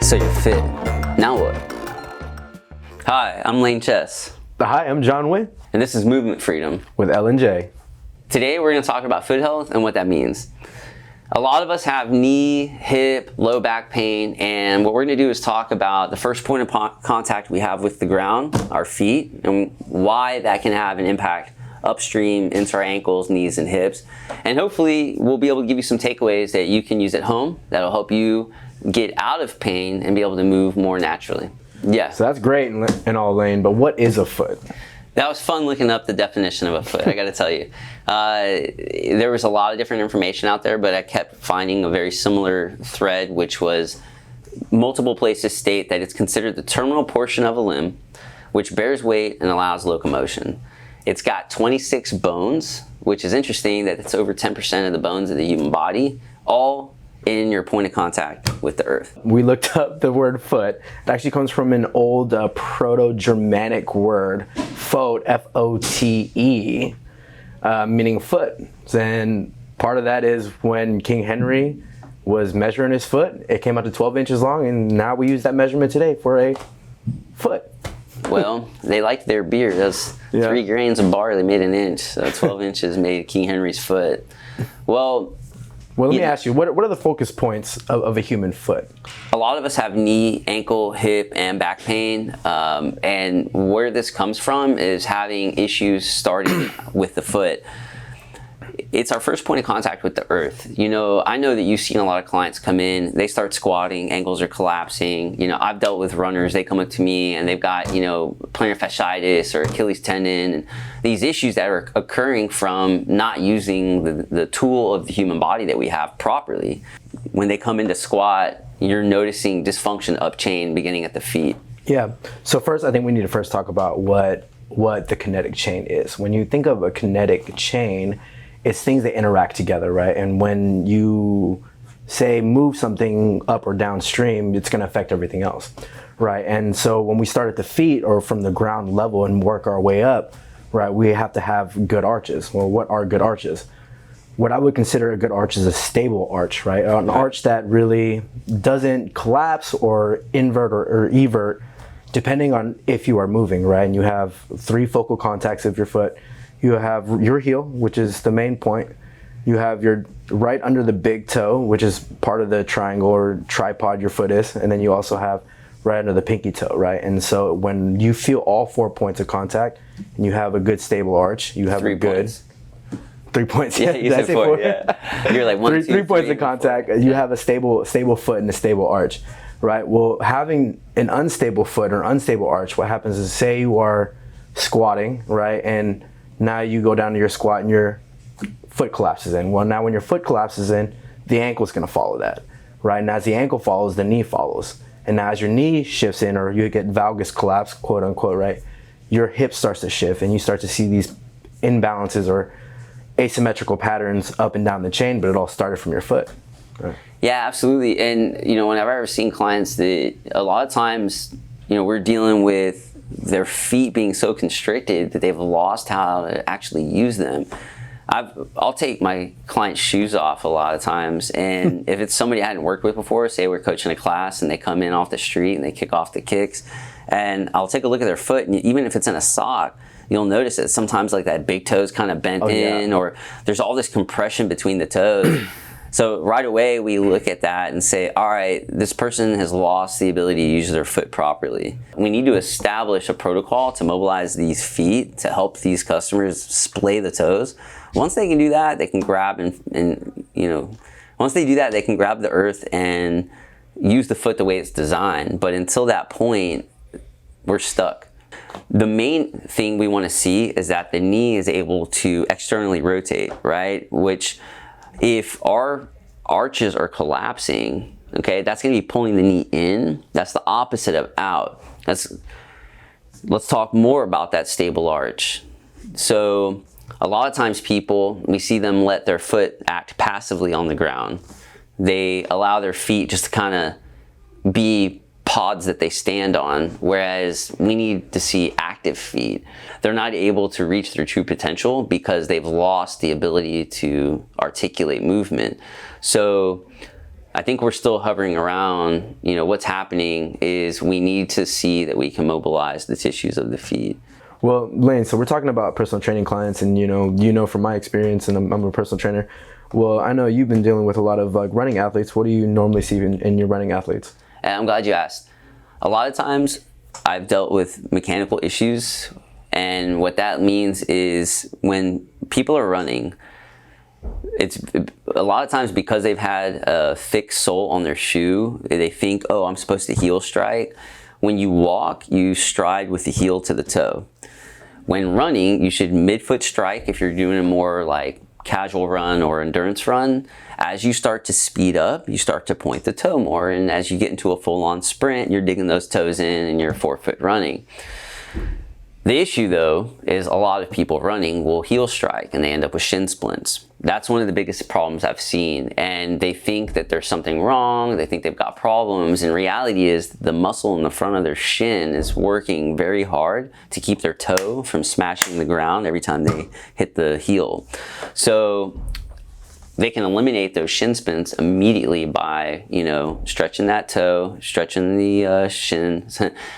So you're fit. Now what? Hi, I'm Lane Chess. Hi, I'm John Wynn. And this is Movement Freedom with L&J. Today we're going to talk about foot health and what that means. A lot of us have knee, hip, low back pain, and what we're going to do is talk about the first point of contact we have with the ground, our feet, and why that can have an impact upstream into our ankles, knees, and hips. And hopefully we'll be able to give you some takeaways that you can use at home that'll help you get out of pain and be able to move more naturally. Yeah. So that's great and all, Lane, but what is a foot? That was fun looking up the definition of a foot, I gotta tell you. There was a lot of different information out there, but I kept finding a very similar thread, which was multiple places state that it's considered the terminal portion of a limb, which bears weight and allows locomotion. It's got 26 bones, which is interesting that it's over 10% of the bones of the human body, all in your point of contact with the earth. We looked up the word foot. It actually comes from an old Proto-Germanic word, fote, F-O-T-E, meaning foot. And part of that is when King Henry was measuring his foot, it came out to 12 inches long, and now we use that measurement today for a foot. Well, they liked their beer. Those 3 grains of barley made an inch, so 12 inches made King Henry's foot. Well, let me ask you, what are the focus points of a human foot? A lot of us have knee, ankle, hip, and back pain. And where this comes from is having issues starting with the foot. It's our first point of contact with the earth. You know, I know that you've seen a lot of clients come in, they start squatting, ankles are collapsing. You know, I've dealt with runners, they come up to me and they've got, you know, plantar fasciitis or Achilles tendon, and these issues that are occurring from not using the tool of the human body that we have properly. When they come into squat, you're noticing dysfunction up chain beginning at the feet. Yeah, so first I think we need to first talk about what the kinetic chain is. When you think of a kinetic chain, it's things that interact together, right? And when you say move something up or downstream, it's going to affect everything else, right? And so when we start at the feet or from the ground level and work our way up, right, we have to have good arches. Well, what are good arches? What I would consider a good arch is a stable arch, right? An arch that really doesn't collapse or invert or evert depending on if you are moving, right? And you have 3 focal contacts of your foot. You have your heel, which is the main point. You have your right under the big toe, which is part of the triangle or tripod your foot is. And then you also have right under the pinky toe, right? And so when you feel all 4 points of contact and you have a good stable arch, you have 3 a good... points. 3 points. Yeah, you said 4, yeah. You're like 1, 2, 3 points of contact, you have a stable foot and a stable arch, right? Well, having an unstable foot or unstable arch, what happens is, say you are squatting, right? And now you go down to your squat and your foot collapses in. Well, now when your foot collapses in, the ankle is going to follow that, right? And as the ankle follows, the knee follows. And now as your knee shifts in, or you get valgus collapse, quote unquote, right? Your hip starts to shift and you start to see these imbalances or asymmetrical patterns up and down the chain, but it all started from your foot. Right? Yeah, absolutely. And, you know, whenever I've seen clients that a lot of times, you know, we're dealing with their feet being so constricted that they've lost how to actually use them. I'll take my client's shoes off a lot of times, and if it's somebody I hadn't worked with before, say we're coaching a class and they come in off the street and they kick off the kicks, and I'll take a look at their foot, and even if it's in a sock, you'll notice that sometimes like that big toe's kind of bent in, or there's all this compression between the toes. So right away we look at that and say, all right, this person has lost the ability to use their foot properly. We need to establish a protocol to mobilize these feet to help these customers splay the toes. Once they can do that, they can grab and you know, once they do that, they can grab the earth and use the foot the way it's designed. But until that point, we're stuck. The main thing we want to see is that the knee is able to externally rotate, right? Which, if our arches are collapsing, okay, that's going to be pulling the knee in. That's the opposite of out. Let's talk more about that stable arch. So a lot of times people, we see them let their foot act passively on the ground. They allow their feet just to kind of be pods that they stand on, whereas we need to see active feet. They're not able to reach their true potential because they've lost the ability to articulate movement. So I think we're still hovering around. What's happening is we need to see that we can mobilize the tissues of the feet. Well, Layn, so we're talking about personal training clients, and from my experience, and I'm a personal trainer. Well, I know you've been dealing with a lot of running athletes. What do you normally see in your running athletes? And I'm glad you asked. A lot of times I've dealt with mechanical issues, and what that means is when people are running, it's a lot of times because they've had a thick sole on their shoe, they think, oh, I'm supposed to heel strike. When you walk, you stride with the heel to the toe. When running, you should midfoot strike if you're doing a more like casual run or endurance run. As you start to speed up, you start to point the toe more, and as you get into a full-on sprint, you're digging those toes in and you're forefoot running. The issue though is a lot of people running will heel strike and they end up with shin splints. That's one of the biggest problems I've seen, and they think that there's something wrong, they think they've got problems, and reality is the muscle in the front of their shin is working very hard to keep their toe from smashing the ground every time they hit the heel. So they can eliminate those shin splints immediately by, stretching that toe, stretching the shin,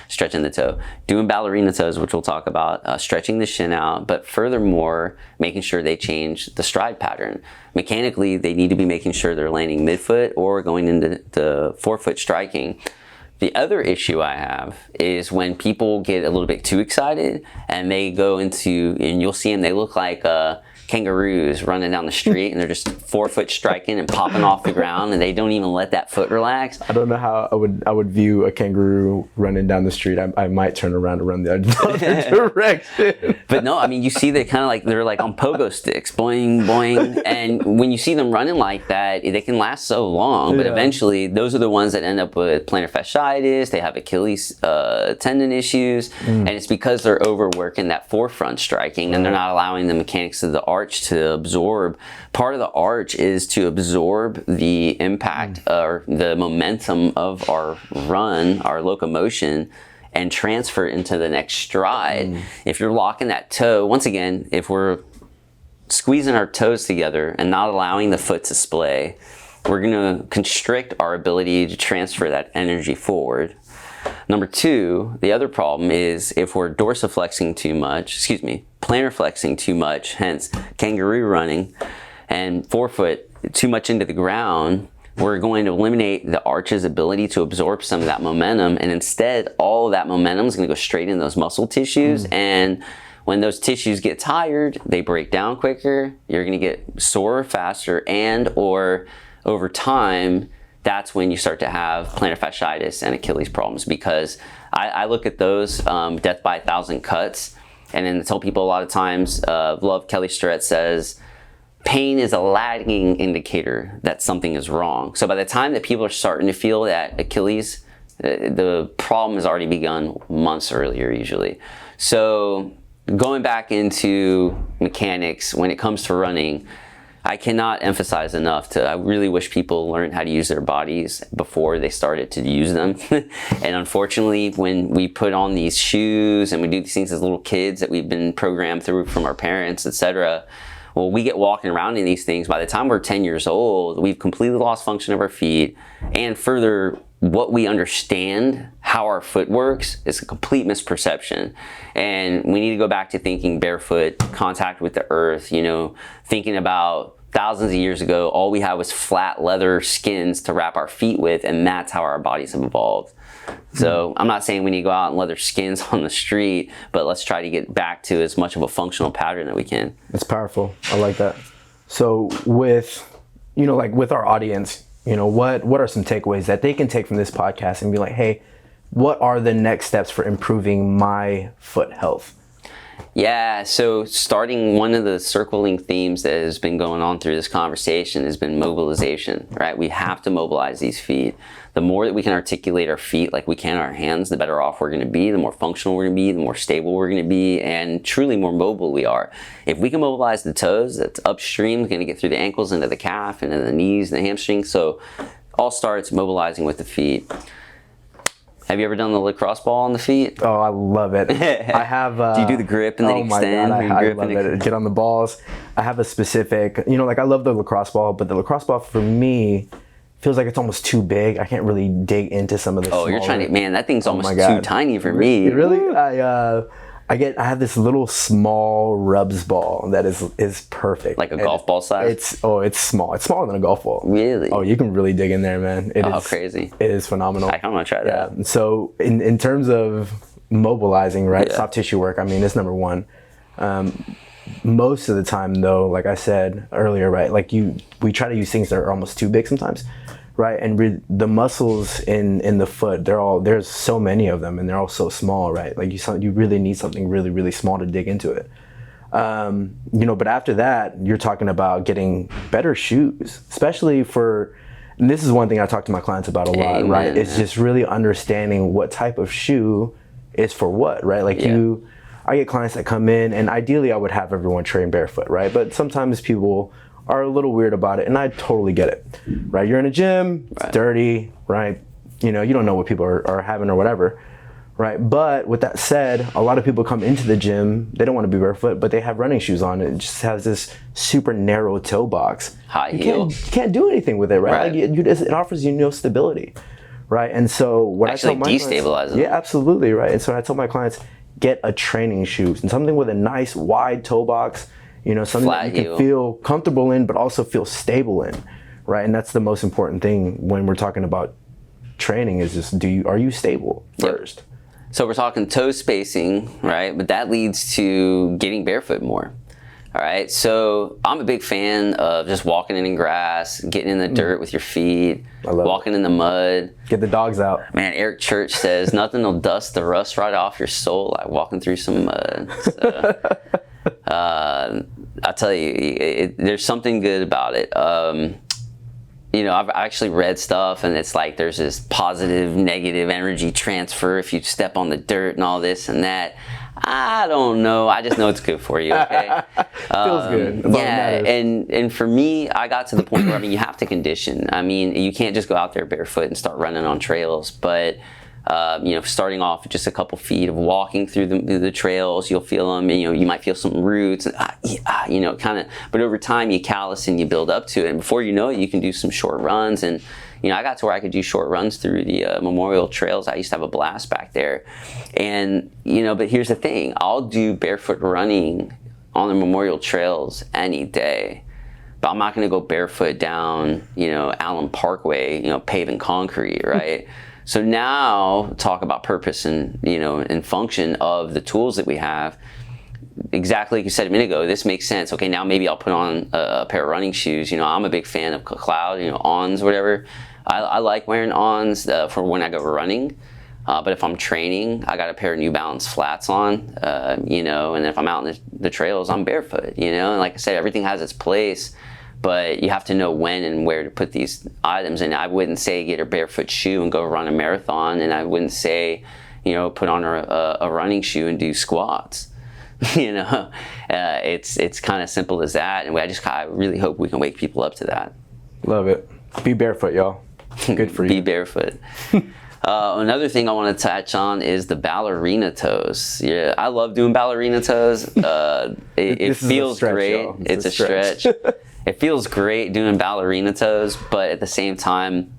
stretching the toe, doing ballerina toes, which we'll talk about, stretching the shin out, but furthermore, making sure they change the stride pattern. Mechanically, they need to be making sure they're landing midfoot or going into the forefoot striking. The other issue I have is when people get a little bit too excited and they go into, and you'll see them, they look like kangaroos running down the street, and they're just forefoot striking and popping off the ground, and they don't even let that foot relax. I don't know how I would view a kangaroo running down the street. I might turn around and run the other direction. But no, I mean, you see they kind of like, they're like on pogo sticks, boing, boing. And when you see them running like that, they can last so long, but eventually those are the ones that end up with plantar fasciitis. They have Achilles tendon issues, and it's because they're overworking that forefront striking, and they're not allowing the mechanics of the arch to absorb. Part of the arch is to absorb the impact or the momentum of our run, our locomotion, and transfer it into the next stride. If you're locking that toe, once again, if we're squeezing our toes together and not allowing the foot to splay, we're going to constrict our ability to transfer that energy forward. Number two, the other problem is if we're dorsiflexing too much, plantar flexing too much, hence kangaroo running, and forefoot too much into the ground, we're going to eliminate the arch's ability to absorb some of that momentum, and instead all of that momentum is going to go straight into those muscle tissues, and when those tissues get tired, they break down quicker, you're going to get sore faster, and or over time, that's when you start to have plantar fasciitis and Achilles problems, because I look at those death by 1,000 cuts, and then tell people a lot of times, love Kelly Starrett says, pain is a lagging indicator that something is wrong. So by the time that people are starting to feel that Achilles, the problem has already begun months earlier usually. So going back into mechanics, when it comes to running, I cannot emphasize enough I really wish people learned how to use their bodies before they started to use them. And unfortunately, when we put on these shoes and we do these things as little kids that we've been programmed through from our parents, etc., well, we get walking around in these things. By the time we're 10 years old, we've completely lost function of our feet. And further, what we understand, how our foot works, is a complete misperception. And we need to go back to thinking barefoot, contact with the earth, thinking about thousands of years ago, all we had was flat leather skins to wrap our feet with, and that's how our bodies have evolved. So I'm not saying we need to go out in leather skins on the street, but let's try to get back to as much of a functional pattern that we can. That's powerful. I like that. So with, with our audience, what are some takeaways that they can take from this podcast and be like, hey, what are the next steps for improving my foot health? Yeah, so starting, one of the circling themes that has been going on through this conversation has been mobilization, right? We have to mobilize these feet. The more that we can articulate our feet like we can our hands, the better off we're going to be, the more functional we're going to be, the more stable we're going to be, and truly more mobile we are. If we can mobilize the toes, that's upstream, going to get through the ankles, into the calf, into the knees, and the hamstring. So all starts mobilizing with the feet. Have you ever done the lacrosse ball on the feet? Oh, I love it. I have. Do you do the grip and then extend? Oh my God, I love it. Get on the balls. I have a specific, I love the lacrosse ball, but the lacrosse ball for me feels like it's almost too big. I can't really dig into some of the. Oh, you're trying to, man, that thing's almost my too God. tiny for me. Really? I have this little small rubs ball that is perfect. Like a golf ball size? It's small. It's smaller than a golf ball. Really? Oh, you can really dig in there, man. It is crazy. It is phenomenal. I kind of want to try that. Yeah. So in terms of mobilizing, right? Yeah. Soft tissue work, I mean, it's number one. Most of the time though, like I said earlier, right? Like we try to use things that are almost too big sometimes. Right, and the muscles in the foot, there's so many of them, and they're all so small, right? Like you really need something really, really small to dig into it. But after that, you're talking about getting better shoes, especially for. And this is one thing I talk to my clients about a lot, Amen, right? It's man. just really understanding what type of shoe is for what, right? Like I get clients that come in, and ideally I would have everyone train barefoot, right? But sometimes people are a little weird about it, and I totally get it, right? You're in a gym, it's dirty, right? You don't know what people are having or whatever, right? But with that said, a lot of people come into the gym, they don't want to be barefoot, but they have running shoes on. It just has this super narrow toe box. High heel. You can't do anything with it, right? Like it offers you no stability, right? And so what Actually I tell my destabilizes them. Yeah, absolutely, right? And so I tell my clients, get a training shoe and something with a nice wide toe box. Something Flat that you heel. can feel comfortable in, but also feel stable in, right? And that's the most important thing when we're talking about training is just, are you stable first? So we're talking toe spacing, right? But that leads to getting barefoot more. All right. So I'm a big fan of just walking in grass, getting in the dirt with your feet, walking in the mud. Get the dogs out. Man, Eric Church says nothing will dust the rust right off your soul like walking through some mud. So, I'll tell you, there's something good about it. I've actually read stuff, and it's like there's this positive, negative energy transfer if you step on the dirt and all this and that. I don't know. I just know it's good for you. Okay. Feels good. Yeah, and for me, I got to the point where you have to condition. You can't just go out there barefoot and start running on trails, but. Starting off with just a couple feet of walking through the trails, you'll feel them. You might feel some roots, But over time, you callus and you build up to it. And before you know it, you can do some short runs. And I got to where I could do short runs through the Memorial Trails. I used to have a blast back there. And but here's the thing: I'll do barefoot running on the Memorial Trails any day. But I'm not going to go barefoot down, Allen Parkway, paving concrete, right? So now talk about purpose and, and function of the tools that we have. Exactly like you said a minute ago, this makes sense. Okay, now maybe I'll put on a pair of running shoes. I'm a big fan of Cloud, Ons, whatever. I like wearing Ons for when I go running. But if I'm training, I got a pair of New Balance flats on, and if I'm out in the trails, I'm barefoot, And like I said, everything has its place. But you have to know when and where to put these items. And I wouldn't say get a barefoot shoe and go run a marathon. And I wouldn't say, put on a running shoe and do squats. It's kind of simple as that. And I really hope we can wake people up to that. Love it. Be barefoot, y'all. Good for you. Be barefoot. Another thing I want to touch on is the ballerina toes. Yeah, I love doing ballerina toes. It feels stretch, great. y'all. It's a stretch. It feels great doing ballerina toes, but at the same time,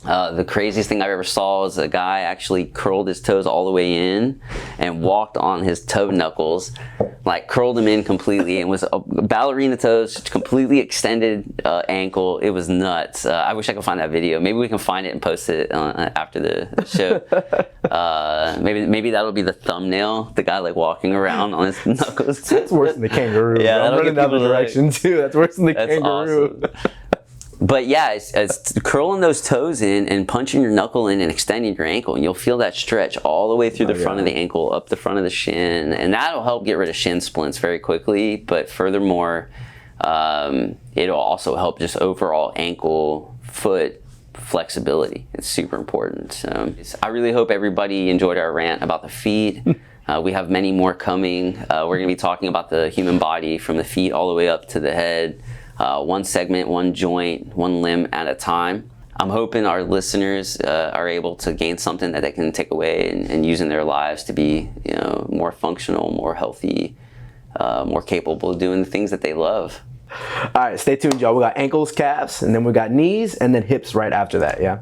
the craziest thing I ever saw was a guy actually curled his toes all the way in and walked on his toe knuckles, like curled them in completely, and was a ballerina toes, completely extended ankle. It was nuts. I wish I could find that video. Maybe we can find it and post it after the show. Maybe that'll be the thumbnail. The guy like walking around on his knuckles. That's worse than the kangaroo. Yeah, I'm running the other direction too. That's worse than the kangaroo. Awesome. But yeah, it's curling those toes in and punching your knuckle in and extending your ankle, and you'll feel that stretch all the way through the front of the ankle, up the front of the shin, and that'll help get rid of shin splints very quickly. But furthermore, it'll also help just overall ankle, foot flexibility. It's super important. So I really hope everybody enjoyed our rant about the feet. We have many more coming. We're going to be talking about the human body from the feet all the way up to the head. One segment, one joint, one limb at a time. I'm hoping our listeners are able to gain something that they can take away and use in their lives to be, more functional, more healthy, more capable of doing the things that they love. All right, stay tuned, y'all. We got ankles, calves, and then we got knees, and then hips right after that, yeah?